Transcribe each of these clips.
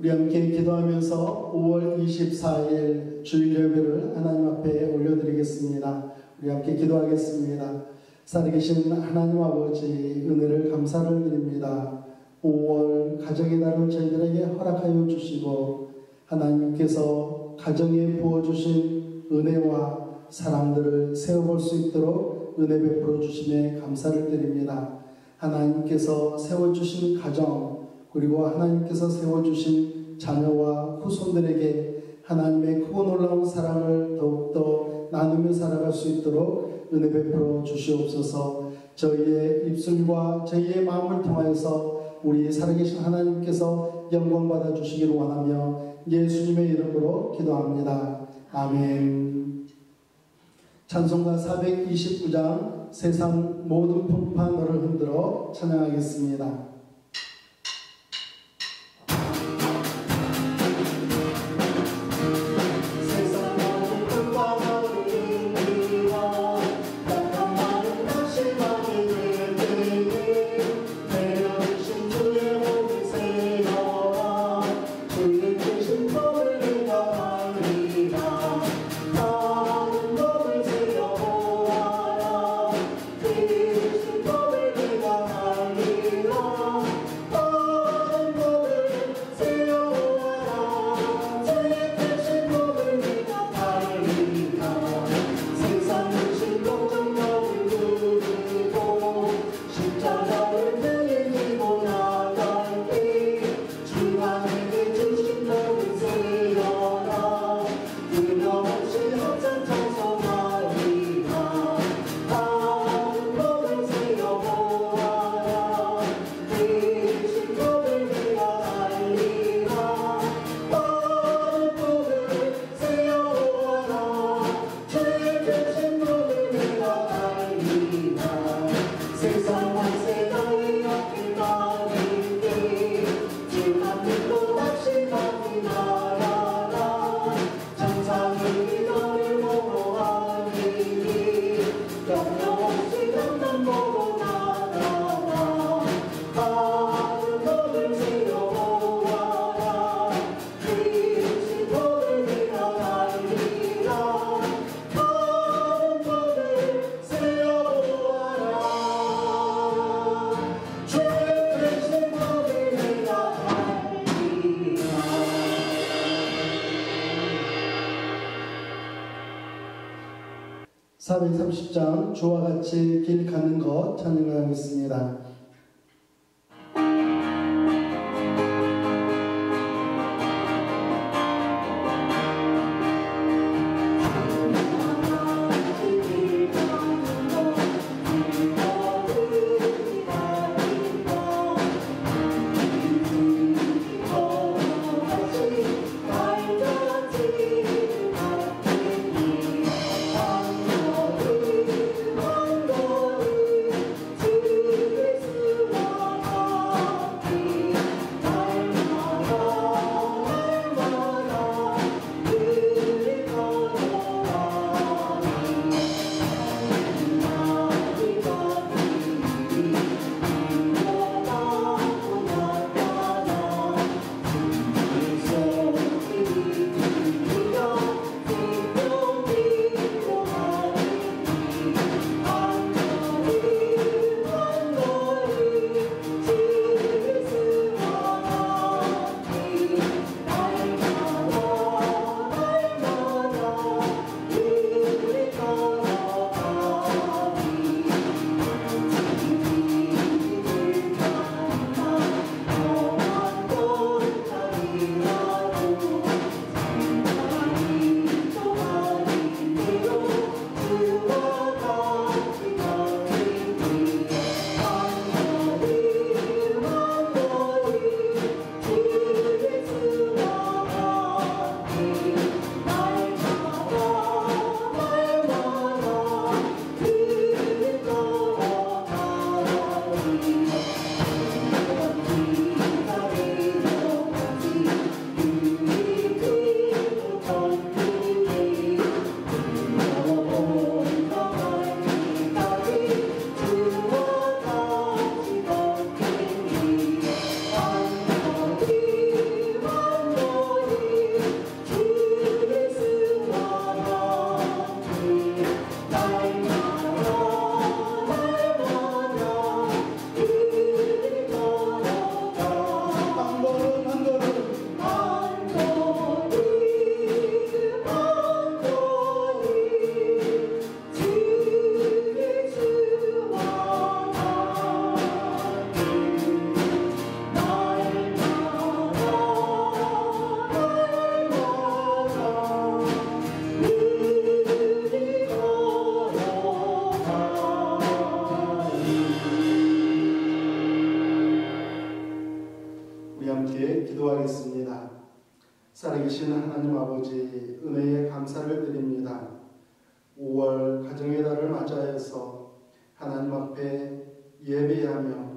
우리 함께 기도하면서 5월 24일 주일 예배를 하나님 앞에 올려드리겠습니다. 우리 함께 기도하겠습니다. 살아계신 하나님 아버지 은혜를 감사를 드립니다. 5월 가정의 날을 저희들에게 허락하여 주시고 하나님께서 가정에 부어주신 은혜와 사랑들을 세워볼 수 있도록 은혜 베풀어 주심에 감사를 드립니다. 하나님께서 세워주신 가정 그리고 하나님께서 세워주신 자녀와 후손들에게 하나님의 크고 놀라운 사랑을 더욱더 나누며 살아갈 수 있도록 은혜 베풀어 주시옵소서. 저희의 입술과 저희의 마음을 통하여서 우리 살아계신 하나님께서 영광 받아 주시기를 원하며 예수님의 이름으로 기도합니다. 아멘. 찬송가 429장 세상 모든 풍파 너를 흔들어 찬양하겠습니다. (430장) 주와 같이 길 가는 것 찬양하겠습니다. 주 아버지, 은혜에 감사를 드립니다. 5월 가정의 달을 맞이하여서 하나님 앞에 예배하며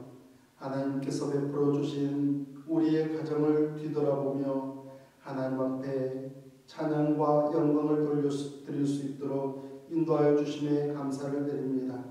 하나님께서 베풀어 주신 우리의 가정을 뒤돌아보며 하나님 앞에 찬양과 영광을 드릴 수 있도록 인도하여 주심에 감사를 드립니다.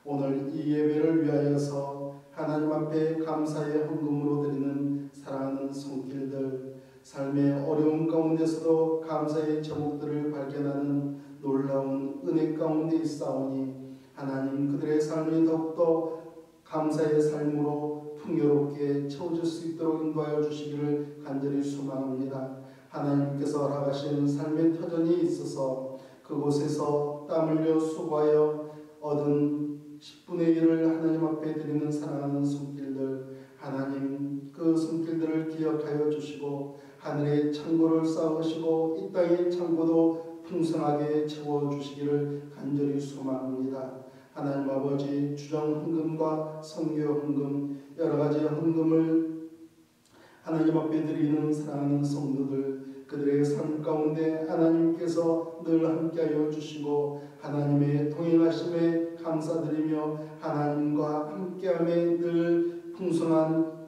오늘 이 예배를 위하여서 하나님 앞에 감사의 헌금으로 드리는 사랑하는 손길들, 삶의 어려움 가운데서도 감사의 제목들을 발견하는 놀라운 은혜 가운데 있사오니 하나님 그들의 삶이 더욱더 감사의 삶으로 풍요롭게 채워질 수 있도록 인도하여 주시기를 간절히 소망합니다. 하나님께서 허락하신 삶의 터전이 있어서 그곳에서 땀 흘려 수고하여 얻은 10분의 1을 하나님 앞에 드리는 사랑하는 손길들, 하나님 그 손길들을 기억하여 주시고 하늘의 창고를 쌓으시고 이 땅의 창고도 풍성하게 채워주시기를 간절히 소망합니다. 하나님 아버지, 주정 헌금과 선교 헌금, 여러가지 헌금을 하나님 앞에 드리는 사랑하는 성도들, 그들의 삶 가운데 하나님께서 늘 함께하여 주시고 하나님의 동행하심에 감사드리며 하나님과 함께함에 늘 풍성한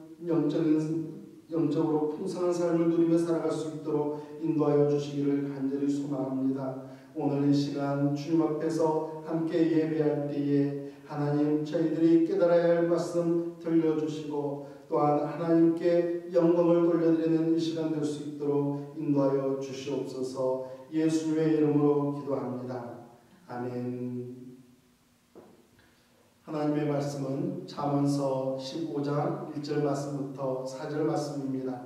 영적으로 풍성한 삶을 누리며 살아갈 수 있도록 인도하여 주시기를 간절히 소망합니다. 오늘 이 시간 주님 앞에서 함께 예배할 때에 하나님 저희들이 깨달아야 할 말씀 들려주시고 또한 하나님께 영광을 돌려드리는 이 시간 될 수 있도록 인도하여 주시옵소서. 예수님의 이름으로 기도합니다. 아멘. 하나님의 말씀은 잠언서 15장 1절 말씀부터 4절 말씀입니다.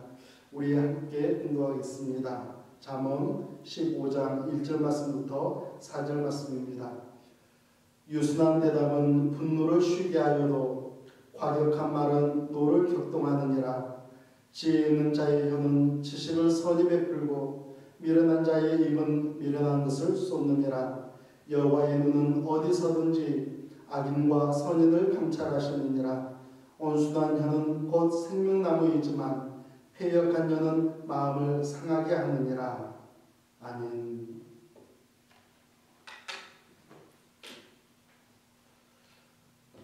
우리 함께 공부하겠습니다. 잠언 15장 1절 말씀부터 4절 말씀입니다. 유순한 대답은 분노를 쉬게 하여도 과격한 말은 노를 격동하느니라. 지혜 있는 자의 혀는 지식을 선히 베풀고 미련한 자의 입은 미련한 것을 쏟느니라. 여호와의 눈은 어디서든지 악인과 선인을 감찰하시느니라. 온순한 혀는 곧 생명나무이지만 패역한 혀는 마음을 상하게 하느니라. 아멘.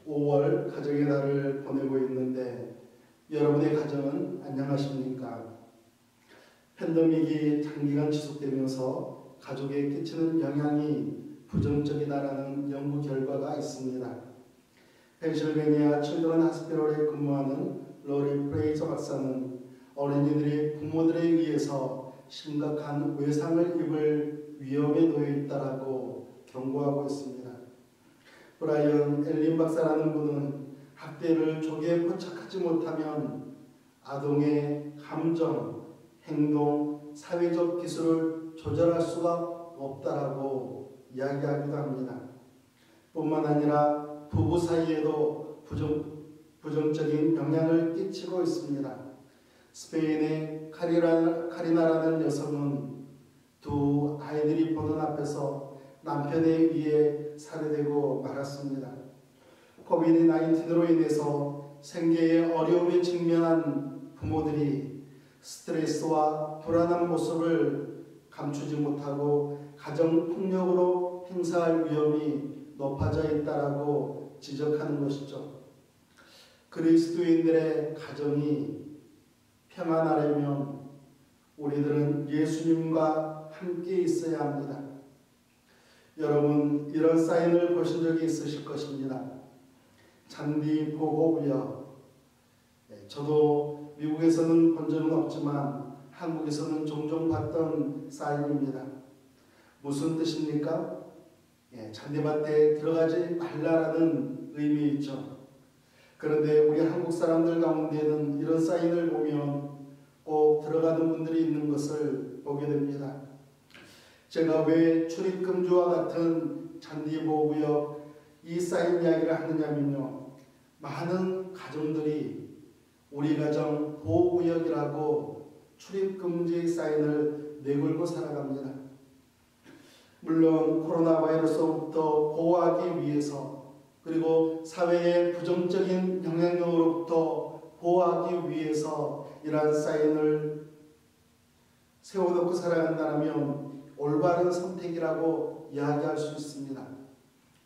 (5월) 가정의 달을 보내고 있는데 여러분의 가정은 안녕하십니까? 팬데믹이 장기간 지속되면서 가족에 끼치는 영향이 부정적이다라는 연구 결과가 있습니다. 펜실베니아 칠드런 하스피럴에 근무하는 로리 프레이저 박사는 어린이들이 부모들에 의해서 심각한 외상을 입을 위험에 놓여 있다라고 경고하고 있습니다. 브라이언 엘린 박사라는 분은 학대를 조기에 포착하지 못하면 아동의 감정, 행동, 사회적 기술을 조절할 수가 없다라고 이야기하기도 합니다. 뿐만 아니라 부부 사이에도 부정적인 영향을 끼치고 있습니다. 스페인의 카리나라는 여성은 두 아이들이 보는 앞에서 남편에 의해 살해되고 말았습니다. 코비드-19로 인해서 생계에 어려움에 직면한 부모들이 스트레스와 불안한 모습을 감추지 못하고 가정폭력으로 행사할 위험이 높아져 있다라고 지적하는 것이죠. 그리스도인들의 가정이 평안하려면 우리들은 예수님과 함께 있어야 합니다. 여러분, 이런 사인을 보신 적이 있으실 것입니다. 잔디 보호구역. 저도 미국에서는 본 적은 없지만 한국에서는 종종 봤던 사인입니다. 무슨 뜻입니까? 잔디밭에 들어가지 말라라는 의미 있죠. 그런데 우리 한국 사람들 가운데는 이런 사인을 보면 꼭 들어가는 분들이 있는 것을 보게 됩니다. 제가 왜 출입금지와 같은 잔디보호구역 이 사인 이야기를 하느냐면요, 많은 가정들이 우리 가정 보호구역이라고 출입금지 사인을 내걸고 살아갑니다. 물론 코로나 바이러스로부터 보호하기 위해서, 그리고 사회의 부정적인 영향력으로부터 보호하기 위해서 이러한 사인을 세워놓고 살아간다면 올바른 선택이라고 이야기할 수 있습니다.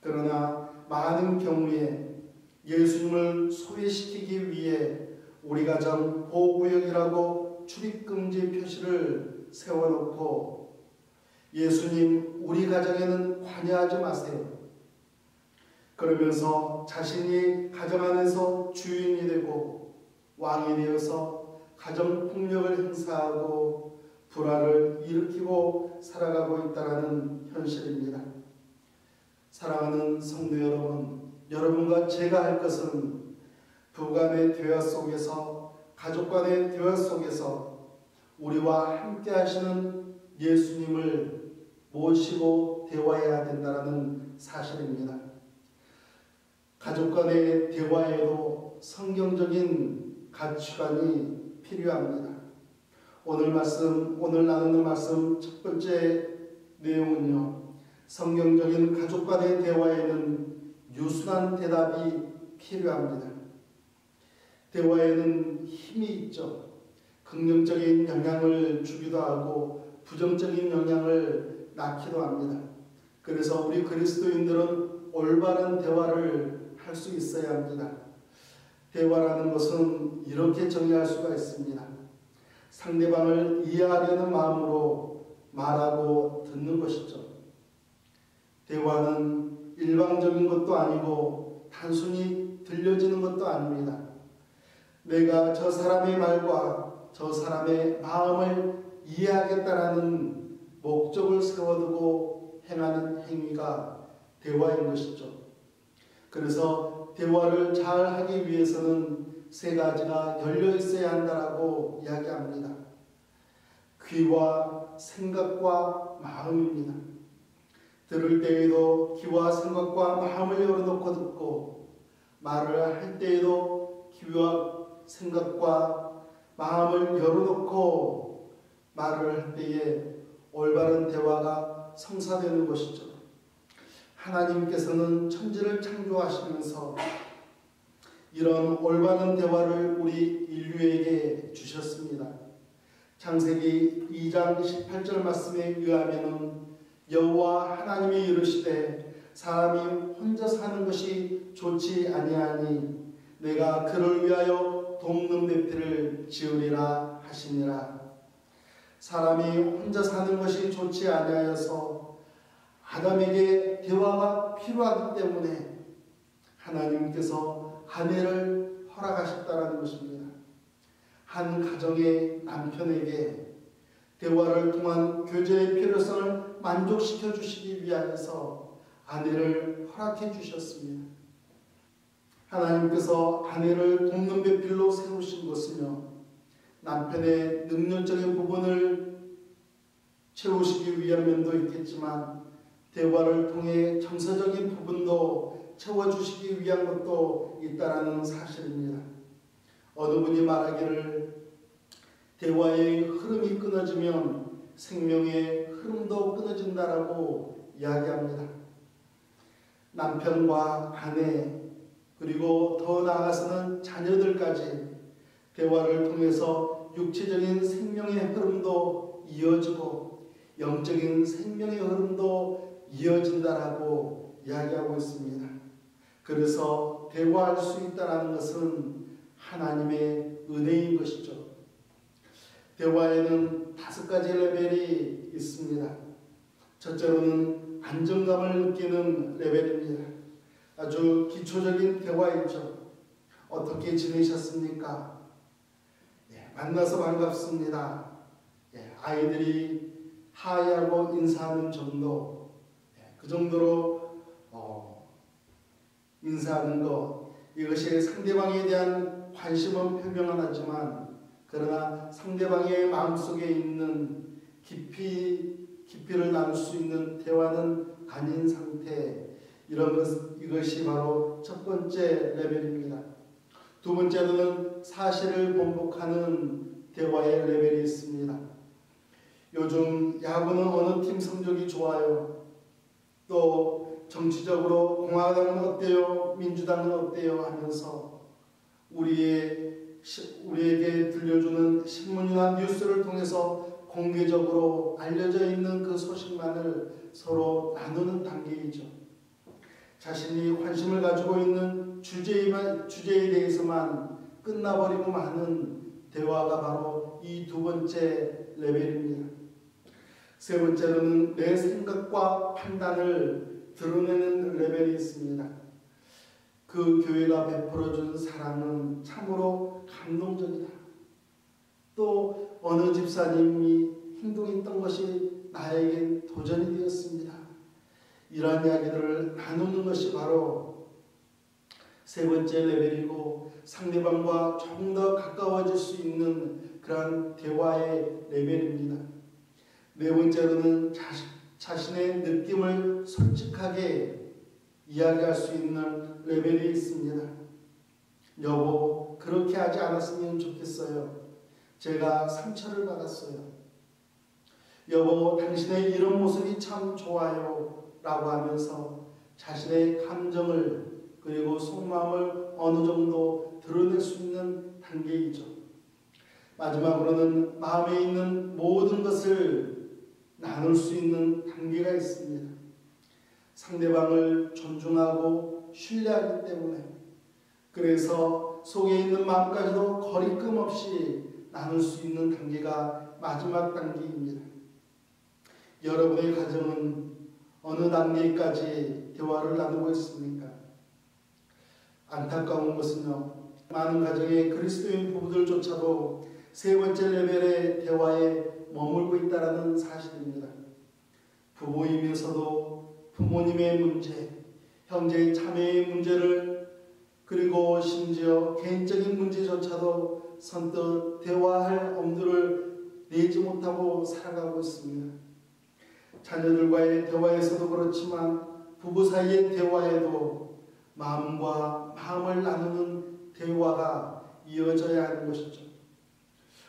그러나 많은 경우에 예수님을 소외시키기 위해 우리 가정 보호구역이라고 출입금지 표시를 세워놓고 예수님 우리 가정에는 관여하지 마세요. 그러면서 자신이 가정 안에서 주인이 되고 왕이 되어서 가정폭력을 행사하고 불화를 일으키고 살아가고 있다는 현실입니다. 사랑하는 성도 여러분, 여러분과 제가 할 것은 부간의 대화 속에서, 가족 간의 대화 속에서 우리와 함께 하시는 예수님을 모시고 대화해야 된다는 사실입니다. 가족 간의 대화에도 성경적인 가치관이 필요합니다. 오늘 나누는 말씀 첫 번째 내용은요, 성경적인 가족 간의 대화에는 유순한 대답이 필요합니다. 대화에는 힘이 있죠. 긍정적인 영향을 주기도 하고 부정적인 영향을 낳기도 합니다. 그래서 우리 그리스도인들은 올바른 대화를 할 수 있어야 합니다. 대화라는 것은 이렇게 정의할 수가 있습니다. 상대방을 이해하려는 마음으로 말하고 듣는 것이죠. 대화는 일방적인 것도 아니고 단순히 들려지는 것도 아닙니다. 내가 저 사람의 말과 저 사람의 마음을 이해하겠다라는 목적을 세워두고 행하는 행위가 대화인 것이죠. 그래서 대화를 잘 하기 위해서는 세 가지가 열려 있어야 한다라고 이야기합니다. 귀와 생각과 마음입니다. 들을 때에도 귀와 생각과 마음을 열어놓고 듣고, 말을 할 때에도 귀와 생각과 마음을 열어놓고 말을 할 때에 올바른 대화가 성사되는 것이죠. 하나님께서는 천지를 창조하시면서 이런 올바른 대화를 우리 인류에게 주셨습니다. 창세기 2장 18절 말씀에 의하면 여호와 하나님이 이르시되 사람이 혼자 사는 것이 좋지 아니하니 내가 그를 위하여 돕는 배필을 지으리라 하시니라. 사람이 혼자 사는 것이 좋지 아니하여서 아담에게 대화가 필요하기 때문에 하나님께서 아내를 허락하셨다는 것입니다. 한 가정의 남편에게 대화를 통한 교제의 필요성을 만족시켜 주시기 위하여서 아내를 허락해 주셨습니다. 하나님께서 아내를 돕는 배필로 세우신 것이며 남편의 능력적인 부분을 채우시기 위한 면도 있겠지만 대화를 통해 정서적인 부분도 채워주시기 위한 것도 있다는 사실입니다. 어느 분이 말하기를 대화의 흐름이 끊어지면 생명의 흐름도 끊어진다라고 이야기합니다. 남편과 아내 그리고 더 나아가서는 자녀들까지 대화를 통해서 육체적인 생명의 흐름도 이어지고 영적인 생명의 흐름도 이어진다라고 이야기하고 있습니다. 그래서 대화할 수 있다는 것은 하나님의 은혜인 것이죠. 대화에는 5가지 레벨이 있습니다. 첫째로는 안정감을 느끼는 레벨입니다. 아주 기초적인 대화이죠. 어떻게 지내셨습니까? 만나서 반갑습니다. 아이들이 하이하고 인사하는 정도, 그 정도로 인사하는 것, 이것이 상대방에 대한 관심은 표명은 하지만 그러나 상대방의 마음속에 있는 깊이를 나눌 수 있는 대화는 아닌 상태, 이것이 바로 첫 번째 레벨입니다. 두 번째로는 사실을 번복하는 대화의 레벨이 있습니다. 요즘 야구는 어느 팀 성적이 좋아요. 또 정치적으로 공화당은 어때요? 민주당은 어때요? 하면서 우리에게 들려주는 신문이나 뉴스를 통해서 공개적으로 알려져 있는 그 소식만을 서로 나누는 단계이죠. 자신이 관심을 가지고 있는 주제에 대해서만 끝나버리고 마는 대화가 바로 이 두 번째 레벨입니다. 세 번째로는 내 생각과 판단을 드러내는 레벨이 있습니다. 그 교회가 베풀어준 사랑은 참으로 감동적이다. 또 어느 집사님이 행동했던 것이 나에겐 도전이 되었습니다. 이러한 이야기들을 나누는 것이 바로 세 번째 레벨이고 상대방과 조금 더 가까워질 수 있는 그러한 대화의 레벨입니다. 네 번째로는 자신의 느낌을 솔직하게 이야기할 수 있는 레벨이 있습니다. 여보, 그렇게 하지 않았으면 좋겠어요. 제가 상처를 받았어요. 여보, 당신의 이런 모습이 참 좋아요. 라고 하면서 자신의 감정을 그리고 속마음을 어느 정도 드러낼 수 있는 단계이죠. 마지막으로는 마음에 있는 모든 것을 나눌 수 있는 단계가 있습니다. 상대방을 존중하고 신뢰하기 때문에 그래서 속에 있는 마음까지도 거리낌 없이 나눌 수 있는 단계가 마지막 단계입니다. 여러분의 가정은 어느 단계까지 대화를 나누고 있습니까? 안타까운 것은요, 많은 가정의 그리스도인 부부들조차도 세 번째 레벨의 대화에 머물고 있다는 사실입니다. 부부이면서도 부모님의 문제, 형제 자매의 문제를 그리고 심지어 개인적인 문제조차도 선뜻 대화할 엄두를 내지 못하고 살아가고 있습니다. 자녀들과의 대화에서도 그렇지만 부부 사이의 대화에도 마음과 마음을 나누는 대화가 이어져야 하는 것이죠.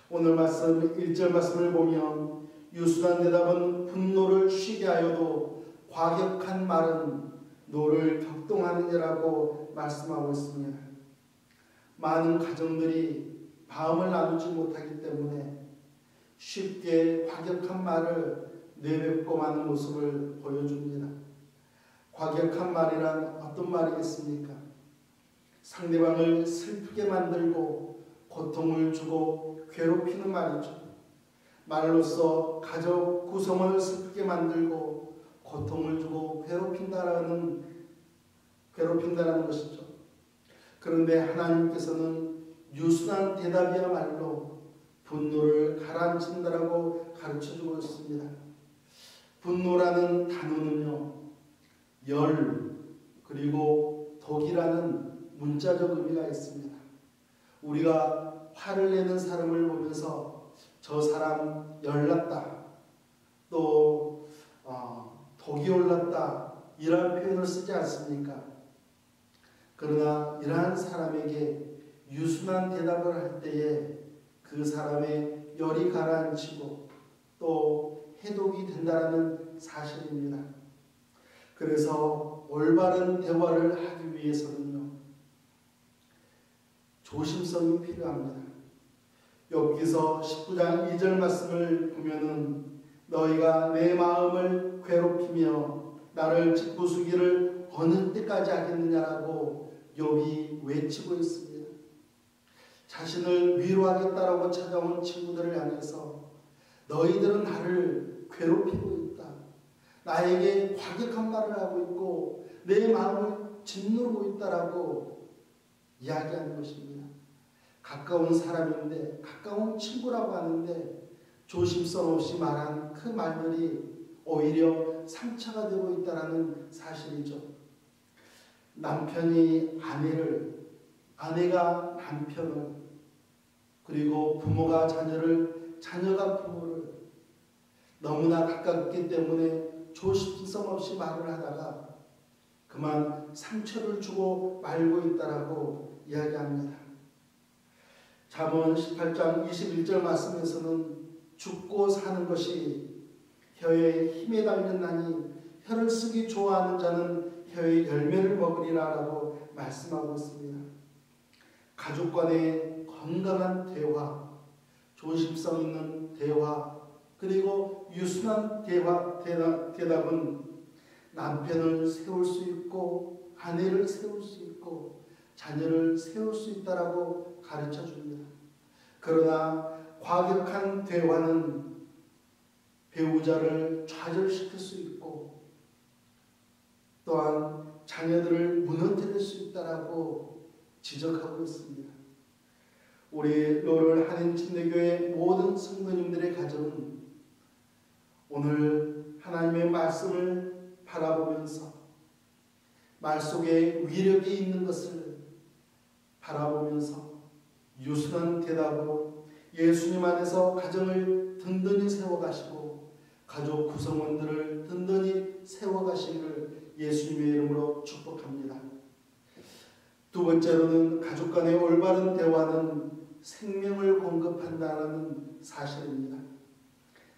오늘 말씀 1절 말씀을 보면 유순한 대답은 분노를 쉬게 하여도 과격한 말은 노를 격동하느니라고 말씀하고 있습니다. 많은 가정들이 마음을 나누지 못하기 때문에 쉽게 과격한 말을 내뱉고 마는 모습을 보여줍니다. 과격한 말이란 어떤 말이겠습니까? 상대방을 슬프게 만들고 고통을 주고 괴롭히는 말이죠. 말로써 가족 구성원을 슬프게 만들고 고통을 주고 괴롭힌다는 것이죠. 그런데 하나님께서는 유순한 대답이야말로 분노를 가라앉힌다라고 가르쳐주고 있습니다. 분노라는 단어는요, 열 그리고 독이라는 문자적 의미가 있습니다. 우리가 화를 내는 사람을 보면서 저 사람 열났다, 또 독이 올랐다 이런 표현을 쓰지 않습니까? 그러나 이러한 사람에게 유순한 대답을 할 때에 그 사람의 열이 가라앉히고 또 해독이 된다는 사실입니다. 그래서 올바른 대화를 하기 위해서는요, 조심성이 필요합니다. 욥기서 19장 2절 말씀을 보면은 너희가 내 마음을 괴롭히며 나를 짓부수기를 어느 때까지 하겠느냐라고 욥이 외치고 있습니다. 자신을 위로하겠다라고 찾아온 친구들을 향해서 너희들은 나를 괴롭히고 있다. 나에게 과격한 말을 하고 있고 내 마음을 짓누르고 있다라고 이야기하는 것입니다. 가까운 사람인데, 가까운 친구라고 하는데 조심성 없이 말한 그 말들이 오히려 상처가 되고 있다는 사실이죠. 남편이 아내를, 아내가 남편을, 그리고 부모가 자녀를, 자녀가 부모를 너무나 가깝기 때문에 조심성 없이 말을 하다가 그만 상처를 주고 말고 있다라고 이야기합니다. 잠언 18장 21절 말씀에서는 죽고 사는 것이 혀에 힘에 달렸나니 혀를 쓰기 좋아하는 자는 혀의 열매를 먹으리라 라고 말씀하고 있습니다. 가족 간의 건강한 대화, 조심성 있는 대화, 그리고 유순한 대답은 남편을 세울 수 있고 아내를 세울 수 있고 자녀를 세울 수 있다라고 가르쳐 줍니다. 그러나 과격한 대화는 배우자를 좌절시킬 수 있고 또한 자녀들을 무너뜨릴 수 있다라고 지적하고 있습니다. 우리 롤을 한인침례교회 모든 성도님들의 가정은 오늘 하나님의 말씀을 바라보면서 말 속에 위력이 있는 것을 바라보면서 유순한 대답으로 예수님 안에서 가정을 든든히 세워가시고 가족 구성원들을 든든히 세워가시기를 예수님의 이름으로 축복합니다. 두 번째로는 가족 간의 올바른 대화는 생명을 공급한다는 사실입니다.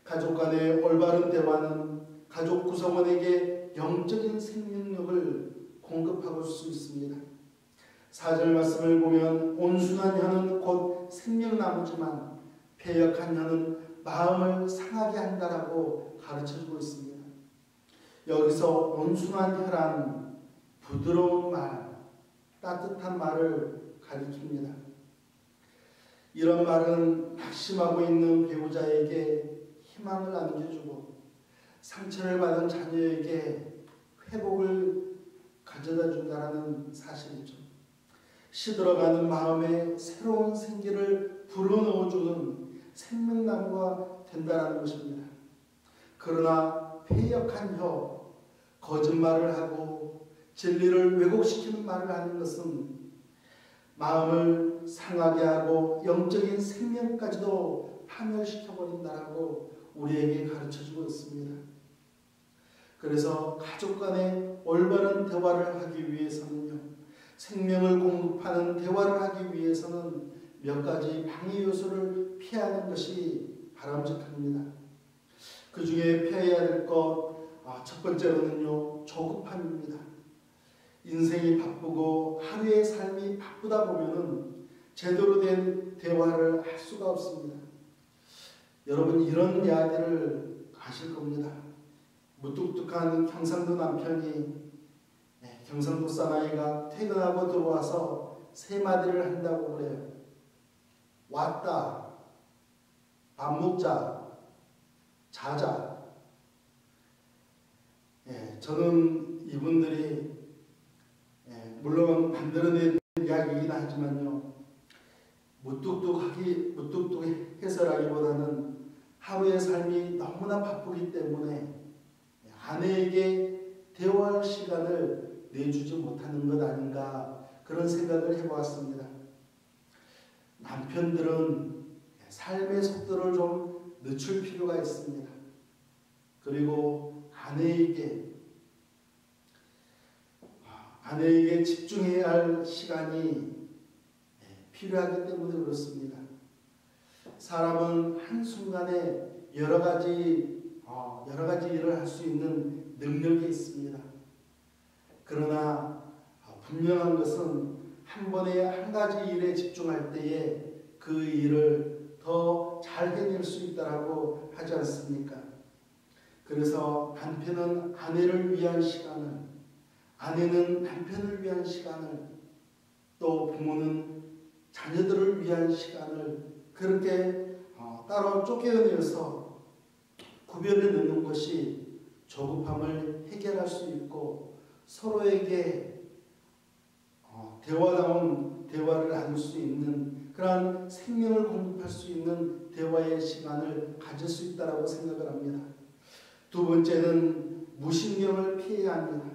가족 간의 올바른 대화는 가족 구성원에게 영적인 생명력을 공급할 수 있습니다. 4절 말씀을 보면 온순한 혀는 곧 생명나무지만 패역한 혀는 마음을 상하게 한다라고 가르쳐주고 있습니다. 여기서 온순한 혀란 부드러운 말, 따뜻한 말을 가리킵니다. 이런 말은 낙심하고 있는 배우자에게 희망을 안겨주고 상처를 받은 자녀에게 회복을 가져다 준다는 사실이죠. 시들어가는 마음에 새로운 생기를 불어넣어주는 생명나무가 된다는 것입니다. 그러나 패역한 혀, 거짓말을 하고 진리를 왜곡시키는 말을 하는 것은 마음을 상하게 하고 영적인 생명까지도 파멸시켜버린다라고 우리에게 가르쳐주고 있습니다. 그래서 가족 간의 올바른 대화를 하기 위해서는요, 생명을 공급하는 대화를 하기 위해서는 몇 가지 방해 요소를 피하는 것이 바람직합니다. 그 중에 피해야 될 것, 첫 번째로는요, 조급함입니다. 인생이 바쁘고 하루의 삶이 바쁘다 보면은 제대로 된 대화를 할 수가 없습니다. 여러분 이런 이야기를 아실 겁니다. 무뚝뚝한 경상도 남편이 경상도 사나이가 퇴근하고 들어와서 세 마디를 한다고 그래요. 왔다, 밥 먹자, 자자. 저는 이분들이 물론 만들어낸 이야기이긴 하지만요, 무뚝뚝해서라기보다는 하루의 삶이 너무나 바쁘기 때문에 아내에게 대화할 시간을 내주지 못하는 것 아닌가 그런 생각을 해보았습니다. 남편들은 삶의 속도를 좀 늦출 필요가 있습니다. 그리고 아내에게 집중해야 할 시간이 필요하기 때문에 그렇습니다. 사람은 한순간에 여러 가지 일을 할 수 있는 능력이 있습니다. 그러나 분명한 것은 한 번에 한 가지 일에 집중할 때에 그 일을 더 잘 해낼 수 있다고 하지 않습니까? 그래서 남편은 아내를 위한 시간을, 아내는 남편을 위한 시간을, 또 부모는 자녀들을 위한 시간을 그렇게 따로 쪼개어내서 구별해 놓는 것이 조급함을 해결할 수 있고 서로에게 대화다운 대화를 나눌 수 있는 그러한 생명을 공급할 수 있는 대화의 시간을 가질 수 있다고 생각을 합니다. 두 번째는 무신경을 피해야 합니다.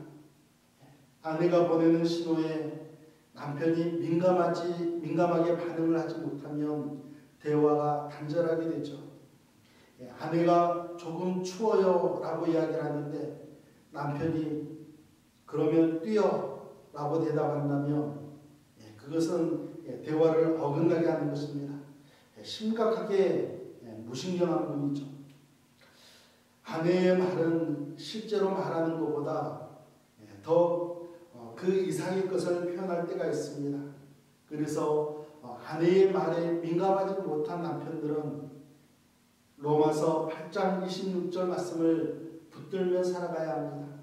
아내가 보내는 신호에 남편이 민감하게 반응을 하지 못하면 대화가 단절하게 되죠. 아내가 조금 추워요 라고 이야기를 하는데 남편이 그러면 뛰어 라고 대답한다면 그것은 대화를 어긋나게 하는 것입니다. 심각하게 무신경한 분이죠. 아내의 말은 실제로 말하는 것보다 더 그 이상의 것을 표현할 때가 있습니다. 그래서 아내의 말에 민감하지 못한 남편들은 로마서 8장 26절 말씀을 붙들며 살아가야 합니다.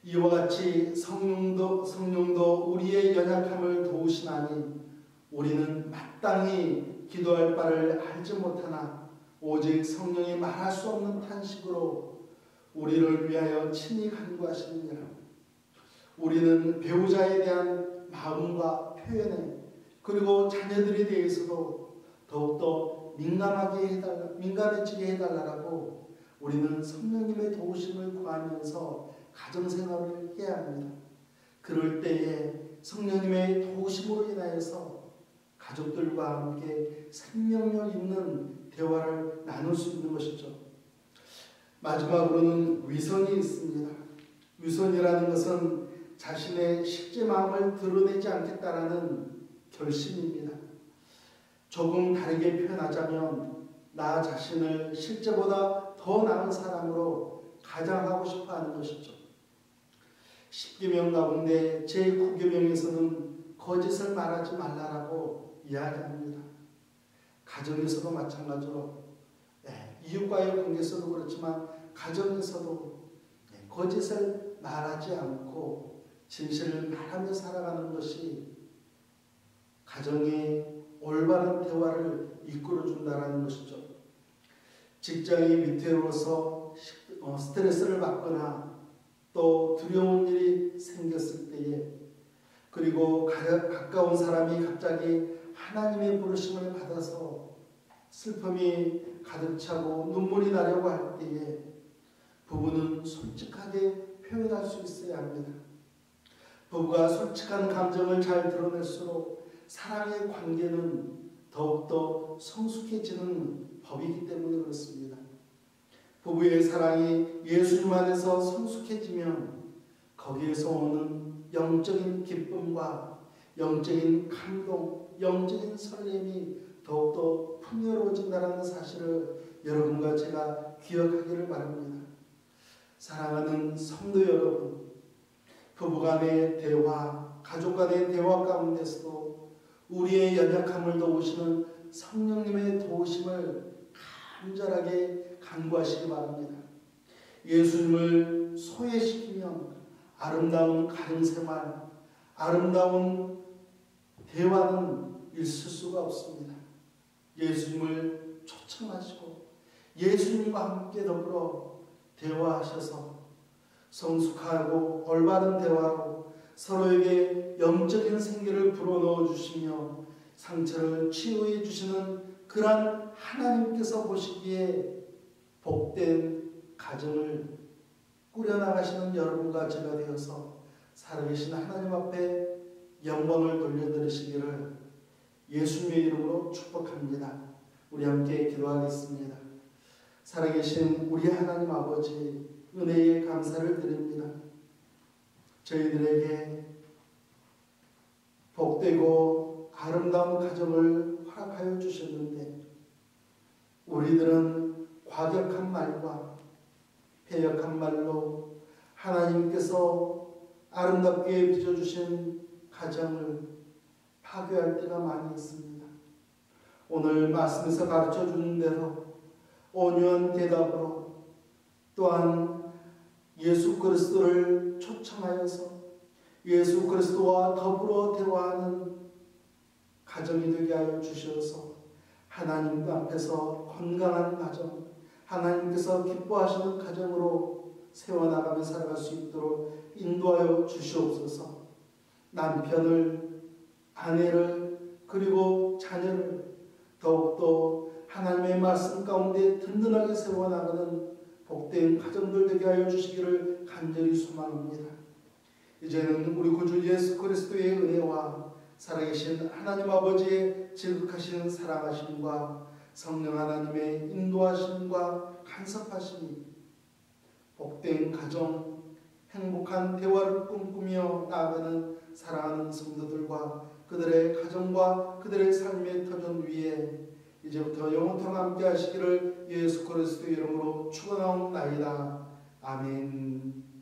이와 같이 성령도 우리의 연약함을 도우시나니 우리는 마땅히 기도할 바를 알지 못하나 오직 성령이 말할 수 없는 탄식으로 우리를 위하여 친히 간구하시느니라. 우리는 배우자에 대한 마음과 표현에 그리고 자녀들에 대해서도 더욱더 민감해지게 해달라고 우리는 성령님의 도우심을 구하면서 가정생활을 해야 합니다. 그럴 때에 성령님의 도우심으로 인하여서 가족들과 함께 생명력 있는 대화를 나눌 수 있는 것이죠. 마지막으로는 위선이 있습니다. 위선이라는 것은 자신의 실제 마음을 드러내지 않겠다라는 결심입니다. 조금 다르게 표현하자면 나 자신을 실제보다 더 나은 사람으로 가장하고 싶어 하는 것이죠. 10계명 가운데 제9계명에서는 거짓을 말하지 말라라고 이야기합니다. 가정에서도 마찬가지로 이웃과의 관계에서도 그렇지만 가정에서도 거짓을 말하지 않고 진실을 말하며 살아가는 것이 가정의 올바른 대화를 이끌어준다는 것이죠. 직장이 위태로워서 스트레스를 받거나 또 두려운 일이 생겼을 때에 그리고 가까운 사람이 갑자기 하나님의 부르심을 받아서 슬픔이 가득 차고 눈물이 나려고 할 때에 부부는 솔직하게 표현할 수 있어야 합니다. 부부가 솔직한 감정을 잘 드러낼수록 사랑의 관계는 더욱더 성숙해지는 법이기 때문에 그렇습니다. 부부의 사랑이 예수님 안에서 성숙해지면 거기에서 오는 영적인 기쁨과 영적인 감동, 영적인 설렘이 더욱더 풍요로워진다는 사실을 여러분과 제가 기억하기를 바랍니다. 사랑하는 성도 여러분, 부부간의 대화, 가족간의 대화 가운데서도 우리의 연약함을 도우시는 성령님의 도우심을 간절하게 간구하시기 바랍니다. 예수님을 소외시키면 아름다운 가정생활, 아름다운 대화는 있을 수가 없습니다. 예수님을 초청하시고 예수님과 함께 더불어 대화하셔서 성숙하고 올바른 대화로 서로에게 영적인 생기를 불어넣어 주시며 상처를 치유해 주시는 그러한 하나님께서 보시기에 복된 가정을 꾸려나가시는 여러분과 제가 되어서 살아계신 하나님 앞에 영광을 돌려드리시기를 예수님의 이름으로 축복합니다. 우리 함께 기도하겠습니다. 살아계신 우리 하나님 아버지, 은혜에 감사를 드립니다. 저희들에게 복되고 아름다운 가정을 허락하여 주셨는데 우리들은 과격한 말과 패역한 말로 하나님께서 아름답게 빚어주신 가정을 파괴할 때가 많이 있습니다. 오늘 말씀에서 가르쳐주는 대로 온유한 대답으로 또한 예수 그리스도를 초청하여서 예수 그리스도와 더불어 대화하는 가정이 되게 하여 주셔서 하나님 앞에서 건강한 가정, 하나님께서 기뻐하시는 가정으로 세워나가며 살아갈 수 있도록 인도하여 주시옵소서. 남편을, 아내를, 그리고 자녀를 더욱더 하나님의 말씀 가운데 든든하게 세워나가는 복된 가정들 되게 하여 주시기를 간절히 소망합니다. 이제는 우리 구주 예수 그리스도의 은혜와 살아계신 하나님 아버지의 지극하신 사랑하심과 성령 하나님의 인도하심과 간섭하심이 복된 가정, 행복한 대화를 꿈꾸며 나아가는 사랑하는 성도들과 그들의 가정과 그들의 삶의 터전 위에 이제부터 영원토록 함께 하시기를 예수 그리스도의 이름으로 축원하옵나이다. 아멘.